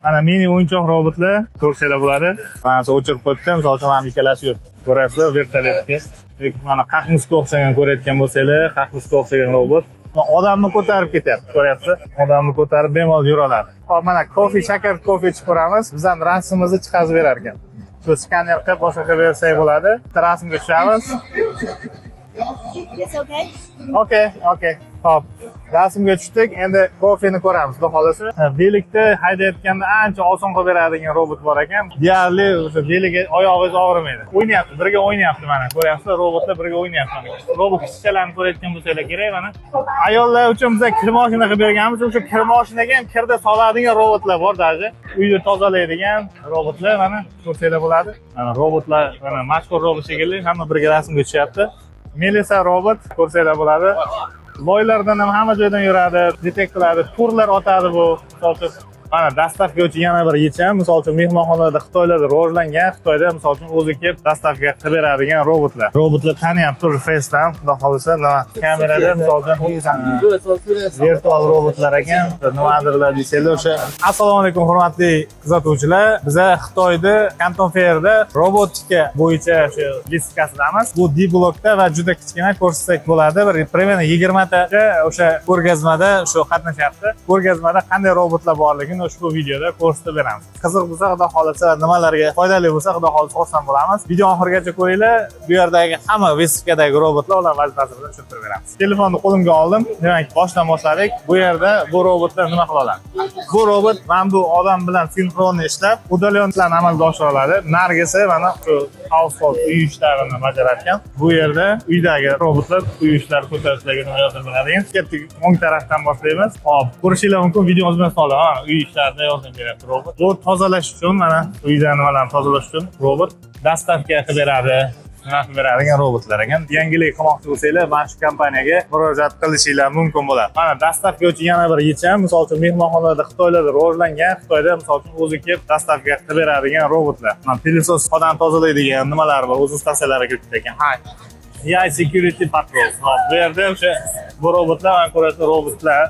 Mana mini o'yinchoq robotlar ko'rsanglar bo'ladi. Mana o'chirib qo'yibdi, misol uchun mana ikkalasi yuribdi. Ko'rasizlar, vertolyotga. Mana qahmusga o'xshagan ko'rayotgan bo'lsanglar, qahmusga o'xshagan robot. Odamni ko'tarib ketyapti, ko'ryapsiz? Odamni ko'tarib bemalol yura oladi. Hop, mana shakar kofe chiqaramiz. Bizdan rasmimizni chiqarib berar ekan. Shu skaner qilib boshqa qilib bersak bo'ladi. Rasmga tushamiz. It's okay. Okay. Hop. Rasmga tushdik. Endi kofeni ko'ramiz, xudo xolasa. Belikni haydayotganda ancha oson qilib beradigan robot bor ekan. Deyarli o'sha beliga oyog'ingiz og'rimaydi. O'ynayapti, birga o'ynayapti mana. Ko'ryapsizlar, robotlar birga o'ynayapti. Robot kichikchalarni ko'rayotgan bo'lsanglar kerak mana. Ayollar uchun biz kir moshina qilib berganmiz. O'sha kir moshinaga ham kirda soladigan robotlar bor даже. Uyni tozalaydigan robotlar mana ko'rsanglar bo'ladi. Mana robotlar, mana mashhur robot shekilli, hamma birga rasmga tushyapti. Melisa robot ko'rsanglar bo'ladi. Loylardan ham hamma joydan yuradi, detekt qiladi, turlar otadi bu. Misol uchun mana dastavka uchun yana bir yechim, misol uchun mehmonxonalarda Xitoylarda rivojlangan, Xitoyda misol uchun o'zi kelib dastavka qilib beradigan robotlar. Robotlar taniyapti face-dan, xudo xolasa, kamerada misol uchun virtual robotlar ekan, nimadirlar deysanglar o'sha. Assalomu alaykum hurmatli kuzatuvchilar. Biz Xitoyda Canton Fairda robotika bo'yicha o'sha listikasidamiz. Bu D-blokda va juda kichkina ko'rsatsak bo'ladi. Bir примерно 20 ta o'sha ko'rgazmada shu qatnashyapti. Ko'rgazmada qanday robotlar borligini ushbu videoda ko'rsatib beramiz. Qiziq bo'lsa, xudo xolasa, nimalarga foydali bo'lsa, xudo xolasa xursand bo'lamiz. Video oxirigacha ko'ringlar. Bu yerdagi hamma vistikadagi robotlar ular vazifasi bilan tushuntirib beramiz. Telefonni qo'limga oldim. Demak, boshdan boshladik. Bu yerda bu robotlar nima qila oladi? Bu robot mana bu odam bilan sinxron ishlab, udalyonlarni amalga oshira oladi. Nargisi mana shu household uy ishlarini bajarar ekan. Bu yerda uydagi robotlar uy ishlari ko'tarishlarga yordam beradi. Endi o'ng tarafdan boshlaymiz. Hop, ko'rishinglar mumkin videomiz bilan solib, uy ishlarida yordam beradi robot. Bu tozalash uchun mana uyda nimalarni tozalash uchun robot dastavka qilib beradi. Narx beradigan robotlar ekan. Yangilik qilmoqchi bo'lsanglar, mana shu kompaniyaga murojaat qilishinglar mumkin bo'ladi. Mana dastavka uchun yana bir yechim, misol uchun mehmonxonalarda Xitoylarda rivojlangan, Xitoyda misol uchun o'zi kelib dastavka qilib beradigan robotlar. Mana pilosos xodan tozalaydigan nimalar bor, o'z stansiyalariga kirib ekan. AI Security Patrol. Hop, bu yerda o'sha bu robotlar, mana ko'rasiz, robotlar.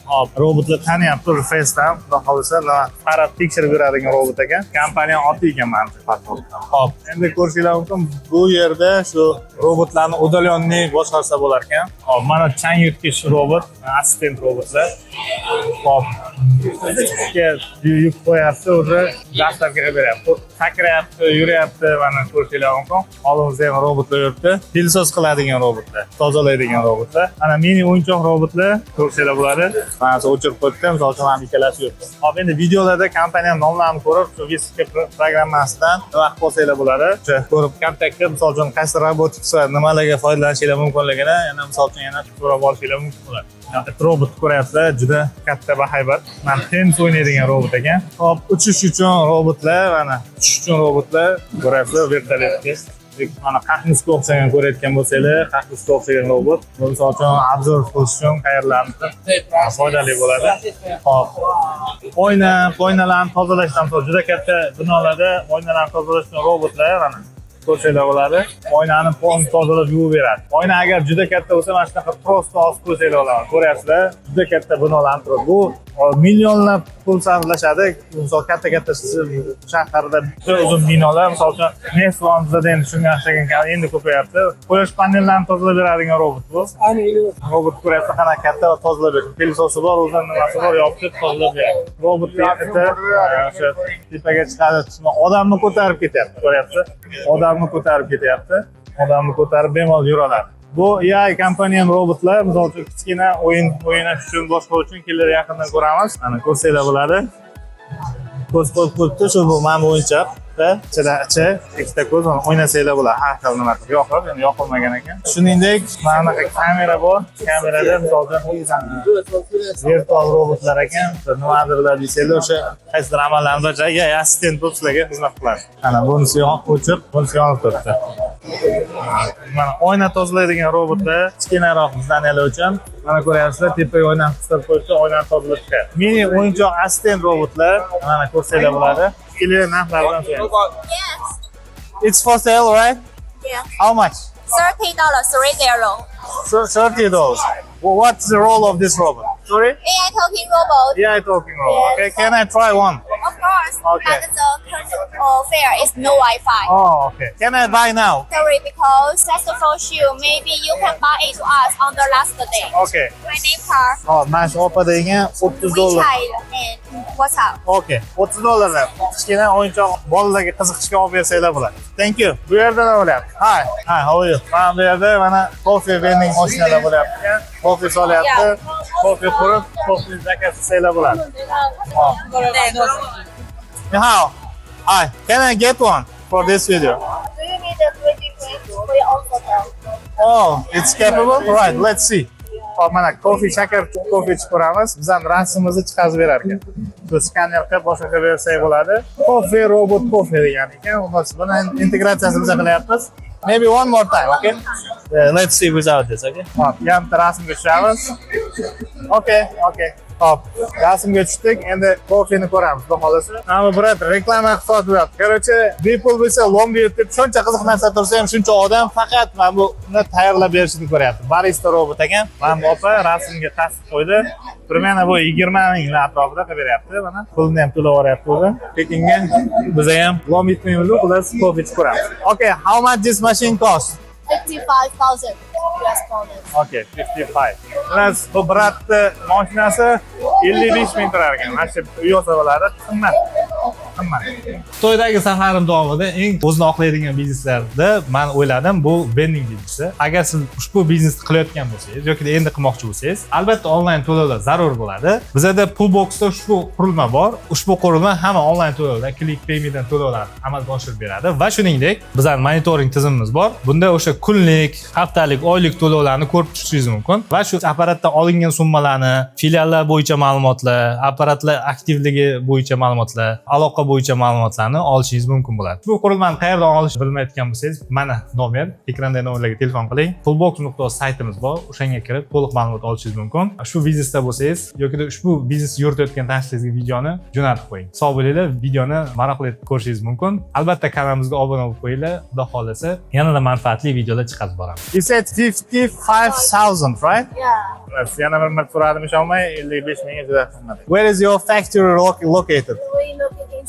Hop, robotlar taniyapti face-dan, xudo xolasa, qarab tekshirib beradigan robot ekan. Kompaniya oti ekan mana shu patrol. Hop, endi ko'rishinglar mumkin, bu yerda shu robotlarni udalyonni boshqarsa bo'lar ekan. Hop, mana chang yutgich robot, assistent robotlar. Hop, yuk qo'yapti, o'zi dastavka qilib beryapti. Sakrayapti, yurayapti, mana ko'rishinglar mumkin. Oldimizda ham robotlar yuribdi. Pilosos qiladigan robotlar, tozalaydigan robotlar. Mana mini o'yinchoq robotlar ko'rishinglar bo'ladi. Mana o'chirib qo'yibdi, misol uchun mana ikkalasi yuribdi. Hop, endi videolarda kompaniya nomlarini ko'rib, shu vistika programmasidan vaqt bo'lsanglar bo'ladi. O'sha ko'rib kontaktga misol uchun qaysi robotika nimalarga foydalanishingiz mumkinligini, yana misol uchun yana so'rab olishinglar mumkin bo'ladi. Robot ko'ryapsizlar, juda katta va haybat. Mana tennis o'ynaydigan robot ekan. Hop, uchish uchun robotlar, mana uchish uchun robotlar ko'ryapsizlar, vertolyotga. Mana qahmusga o'xshagan ko'rayotgan bo'lsanglar, qahmusga o'xshagan robot. Misol uchun obzor qilish uchun qayerlarni foydali bo'ladi. Hop. Oynalarni tozalashdan so'ng juda katta binolarda oynalarni tozalash uchun robotlar mana ko'rsanglar bo'ladi. Oynani tozalab yuvib beradi. Oyna agar juda katta bo'lsa, mana shunaqa trosni osib qo'ysanglar bo'ladi. Ko'ryapsizlar, juda katta binolarni turadi. Bu millionlab pul sarflashadi. Misol katta shaharda uzun binolar, misol uchun Nesvonda endi shunga o'xshagan endi ko'payapti. Quyosh panellarini tozalab beradigan robot bu. Robot ko'ryapsiz, qanaqa katta va tozalab beradi. Pilososi bor, o'zidan nimasi bor, yopib tozalab beradi. Robot o'sha tepaga chiqadi, odamni ko'tarib ketyapti, ko'ryapsiz? Odamni ko'tarib ketyapti. Odamni ko'tarib bemalol yura oladi. Bu AI kompaniyaning robotlar, misol uchun kichkina o'ynash uchun, boshqa uchun kelib yaqindan ko'ramiz. Mana ko'rsanglar bo'ladi. Ko'z qo'yib qo'yibdi, shu bu mana o'yinchoq. Ichida ikkita ko'z o'ynasanglar bo'ladi. Har xil nima qilib yoqib, endi yoqilmagan ekan. Shuningdek, mana bunaqa kamera bor. Kamerada misol uchun virtual robotlar ekan. Nimadirlar deysanglar, o'sha qaysidir amallarni bajaradigan assistent bo'lib sizlarga xizmat qiladi. Mana bunisi o'chib, bunisi yonib turibdi. Mana oyna tozalaydigan robotlar kichkinaroq zdaniyalar uchun. Mana ko'ryapsizlar, tepaga oynani qistirib qo'yishsa, oynani tozalab chiqadi. Mini o'yinchoq assistent robotlar, mana ko'rsanglar bo'ladi. Narxlardan so'raymiz. Yes. It's for sale, right? Yeah. How much? $30. $30. Well, what's the role of this robot? Sorry? AI talking robot. AI talking robot. Okay, can I try one? Of cars, Okay. and the fare is no Wi-Fi. Oh, okay. Can I buy now? Sorry, because that's the for sure. Maybe you can buy it to us on the last day. Okay. My name card, Hop, mana shu opadagi $30. WeChat, and WhatsApp. Okay. $30. Kichkina o'yinchoq bolalarga qiziqishga olib bersanglar bo'ladi. Thank you. Bu yerda nima bo'lyapti? Hi. Hi, how are you? Mana bu yerda mana coffee vending mashinalar bo'lyapti ekan. Coffee solyapti. Coffee qurib, coffee zakaz qilsanglar bo'ladi. How? Hi. Can I get one for this video? Do you need a 3D print for your own photo? Oh, it's capable? Right, let's see. Hop, mana coffee shakar coffee chiqaramiz. Biz ham rasmimizni chiqarib berar ekan. Shu skaner qilib boshqa qilib bersak bo'ladi. Coffee robot coffee degan ekan. Biz buni integratsiyasini biz qilyapmiz. Maybe one more time, okay? Let's see without this, okay? Hop, yarimta rasmga tushamiz. Okay. Hop, rasmga tushdik. Endi koffeni ko'ramiz, xudo xolasa. Mana brat reklama hisobida bo'lyapti. Короче, bepul bo'lsa lomga yetib, shuncha qiziq narsa tursa ham shuncha odam faqat mana buni tayyorlab berishini ko'ryapti. Barista robot ekan. Mana bu opa rasmga tasdiq qo'ydi. Примерно bu 20 ming atrofida qilib beryapti. Mana pulni ham to'lab yuboryapti o'zi. Tekinga biz ham lom yetmaymiz, xullas kofe chiqaramiz. Okay, how much this machine cost? 55,000 US dollars. Okay, 55. Plus bu bratni mashinasi 55 ming turar ekan. Mana shu yo'savalari qimmat. Xitoydagi safarim davomida eng o'zini oqlaydigan bizneslarda men o'yladim bu vending biznesi. Agar siz ushbu biznesni qilayotgan bo'lsangiz yoki endi qilmoqchi bo'lsangiz, albatta onlayn to'lovlar zarur bo'ladi. Bizda Poolboxda ushbu qurilma bor. Ushbu qurilma hamma onlayn to'lovlar, Click Pay'dan to'lovlar amalga oshirib beradi va shuningdek, bizning monitoring tizimimiz bor. Bunda o'sha kunlik, haftalik, oylik to'lovlarni ko'rib chiqishingiz mumkin va shu apparatdan olingan summalarni, filiallar bo'yicha ma'lumotlar, apparatlar aktivligi bo'yicha ma'lumotlar, aloqa bo'yicha ma'lumotlarni olishingiz mumkin bo'ladi. Bu qurilmani qayerdan olishni bilmayotgan bo'lsangiz, mana nomer, ekranda nomerlarga telefon qiling. Poolbox.uz saytimiz bor, o'shanga kirib to'liq ma'lumot olishingiz mumkin. Shu biznesda bo'lsangiz yoki ushbu biznes yuritayotgan tanishlaringizga videoni jo'natib qo'ying. Sog' bo'linglar, videoni maroqli etib ko'rishingiz mumkin. Albatta kanalimizga obuna bo'lib qo'yinglar, xudo xolasa yanada manfaatli videolar chiqarib boramiz. You said 55,000, right? Yeah. Yana bir marta so'radim, ishonmay 55 mingga juda qimmat. Where is your factory located? We located in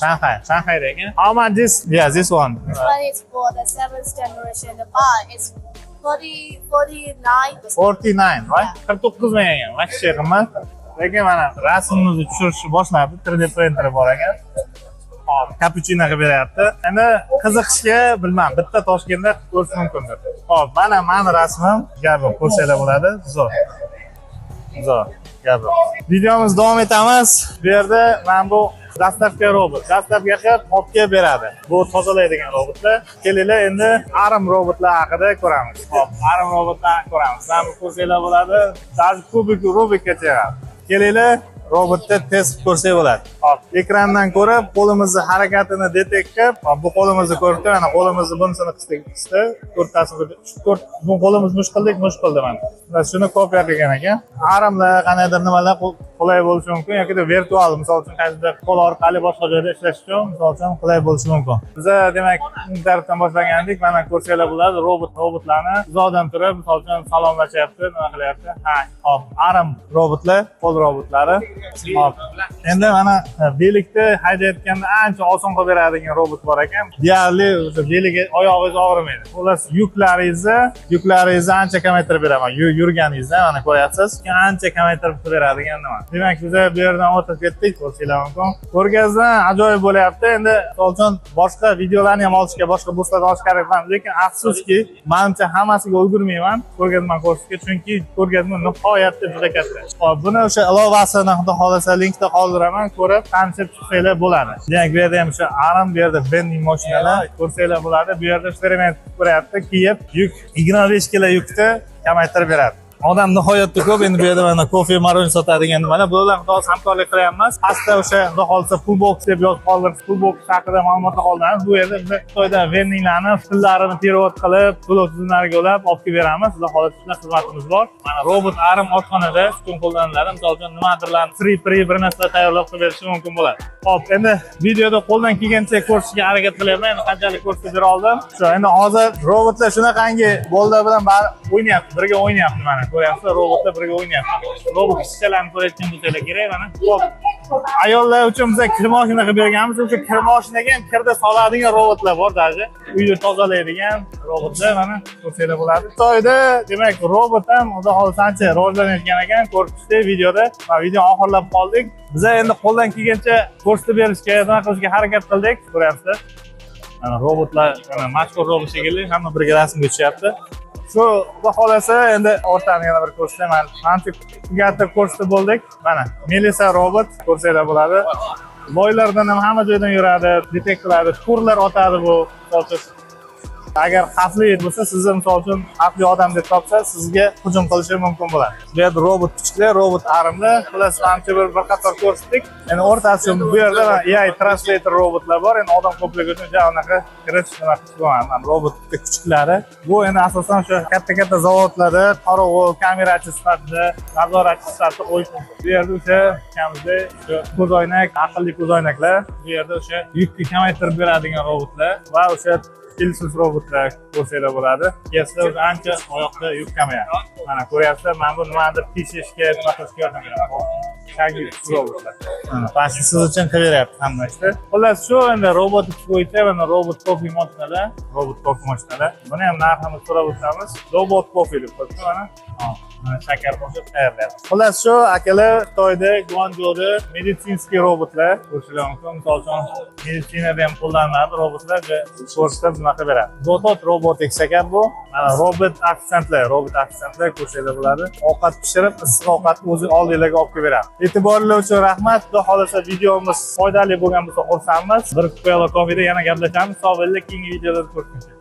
Shanghai. Shanghai again. How much this? Yeah, this one. This one is for the 7th generation. The bar is 49. 49, right? 49 ming ekan. Vaqti qimmat. Lekin mana rasmimizni tushirishni boshladi. 3D printer bor ekan. Hop, kapuchino qilib beryapti. Endi qiziqishga bilmam, bitta Toshkentda ko'rish mumkindir. Hop, mana rasmim, gapim ko'rsanglar bo'ladi. Zo'r. Gapim. Videomiz davom etamiz. Bu yerda mana bu dastavka robot. Dastavka qilib olib kelib beradi. Bu tozalaydigan robotlar. Kelinglar endi Aram robotlar haqida ko'ramiz. Hop, Aram robotlar ko'ramiz. Mana bu ko'rsanglar bo'ladi. Даже kubikgacha. Kelinglar robotni test qilib ko'rsak bo'ladi. Hop, ekrandan ko'rib, qo'limizni harakatini detekt qilib, hop, bu qo'limizni ko'rib, mana qo'limizni bunisini qisdi, to'rttasini bu qo'limiz mush qildik mana. Va shuni kopiya qilgan ekan. Aramlar, qanaydir nimalar qulay bo'lishi mumkin yoki virtual, misol uchun qaysidir qo'l orqali boshqa joyda ishlash uchun, misol uchun qulay bo'lishi mumkin. Biz demak, tarafdan boshlagandik, mana ko'rsanglar bo'ladi, robotlarni uzoqdan turib, misol uchun salomlashyapti, nima qilyapti. Ha, hop, Aram robotlar, qo'l robotlari. Hop. Endi mana belikni haydayotganda ancha oson qilib beradigan robot bor ekan. Deyarli o'sha beligi oyog'ingiz og'rimaydi. Xullas, yuklaringizni ancha kamaytirib beraman. Yurganingizda mana ko'ryapsiz, ancha kamaytirib beradigan nima. Demak, biz bu yerdan o'tib ketdik, ko'rsanglar mumkin. Ko'rgazdan ajoyib bo'lyapti. Endi misol uchun boshqa videolarni ham olishga, boshqa boostlardan olish kerakman, lekin afsuski, menimcha hammasiga ulgurmayman ko'rgazma ko'rishga, chunki ko'rgazma nihoyatda juda katta. Hop, buni o'sha ilovasini xudo xolasa linkda qoldiraman, ko'rib tanishib chiqsanglar bo'ladi. Demak, bu yerda ham o'sha Aram, bu yerda vending mashinalar ko'rsanglar bo'ladi. Bu yerda eksperiment ko'ryapti, kiyib yuk 25 kg yukni kamaytirib beradi. Odam nihoyatda ko'p. Endi bu yerda mana kofe, maron sotadigan nimalar, bular xudo hamkorlik qilyapmiz. Pastda o'sha xudo xolsa Poolbox deb yozib qoldirib, Poolbox haqida ma'lumotlar qoldiramiz. Bu yerda biz Xitoyda vendinglarni tillarini perevod qilib, to'lov tizimlariga ulab olib kelib beramiz. Xudo xolasa shunday xizmatimiz bor. Mana robot Aram oshxonada kun qo'llaniladi. Misol uchun nimadirlarni free bir narsalar tayyorlab qilib berishi mumkin bo'ladi. Hop, endi videoda qo'ldan kelgancha ko'rishga harakat qilyapman. Endi qanchalik ko'rsatib bera oldim. Shu, endi hozir robotlar shunaqangi bollar bilan o'ynayapti, birga o'ynayapti mana. ko'ryapsizlar, robotlar birga o'ynayapti. Robot ishchalarni ko'rayotgan bo'lsanglar kerak mana. Xo'p. Ayollar uchun biz kir mashina qilib berganmiz. O'sha kir mashinaga ham kirda soladigan robotlar bor даже. Uyni tozalaydigan robotlar mana ko'rsanglar bo'ladi. Xitoyda demak robot ham xudo xolisa ancha rivojlanayotgan ekan. Ko'rishdik videoda. Va video oxirlab qoldik. Biz endi qo'ldan kelgancha ko'rsatib berishga, nima qilishga harakat qildik. Ko'ryapsizlar. Mana robotlar, mana mashhur robot shekilli hamma birga rasmga tushyapti. Shu xudo xolasa endi o'rtani yana bir ko'rsataman. Ancha tugatib ko'rsatib bo'ldik. Mana Melisa robot ko'rsanglar bo'ladi. Boylardan ham hamma joydan yuradi, detektor qiladi, turlar otadi bu. Agar xavfli bo'lsa, sizni misol uchun xavfli odam deb topsa, sizga hujum qilishi mumkin bo'ladi. Bu yerda robot kuchli, robot arimli, plus ancha bir qator ko'rsatdik. Endi o'rtasi bu yerda AI translator robotlar bor. Endi odam ko'pligi uchun unaqa kirish nima qilmayman. Robot kuchlari. Bu endi asosan o'sha katta zavodlarda qorovul, kamerachi sifatida, nazoratchi sifatida qo'yish mumkin. Bu yerda o'sha kamida shu ko'zoynak, aqlli ko'zoynaklar, bu yerda o'sha yukni kamaytirib beradigan robotlar va o'sha filsiz robotlar ko'rsanglar bo'ladi. Kesda o'zi ancha oyoqda yuk kamayadi. Mana ko'ryapsizlar, mana bu nimadir teshishga, nima qilishga yordam beradi. Shagi robotlar. Mana pastda siz uchun qilyapti hamma ishni. Xullas shu endi robotik bo'yicha mana robot kofe mashinalar, Buni ham narxini so'rab o'tamiz. Robot kofe deb qo'yibdi mana. Mana shakar qo'shib tayyorlayapti. Xullas shu akalar Xitoyda Guangzhouda meditsinskiy robotlar ko'rsanglar mumkin. Misol uchun meditsinada ham qo'llaniladi robotlar va ko'rsatib nima qilib beradi. Zotot robotics ekan bu. Mana robot assistentlar ko'rsanglar bo'ladi. Ovqat pishirib, issiq ovqatni o'zi oldingizga olib kelib beradi. E'tiborlar uchun rahmat. Xudo xolasa videomiz foydali bo'lgan bo'lsa xursandmiz. Bir piyola kofeda yana gaplashamiz. Sog' bo'ling, keyingi videolarda ko'rishguncha.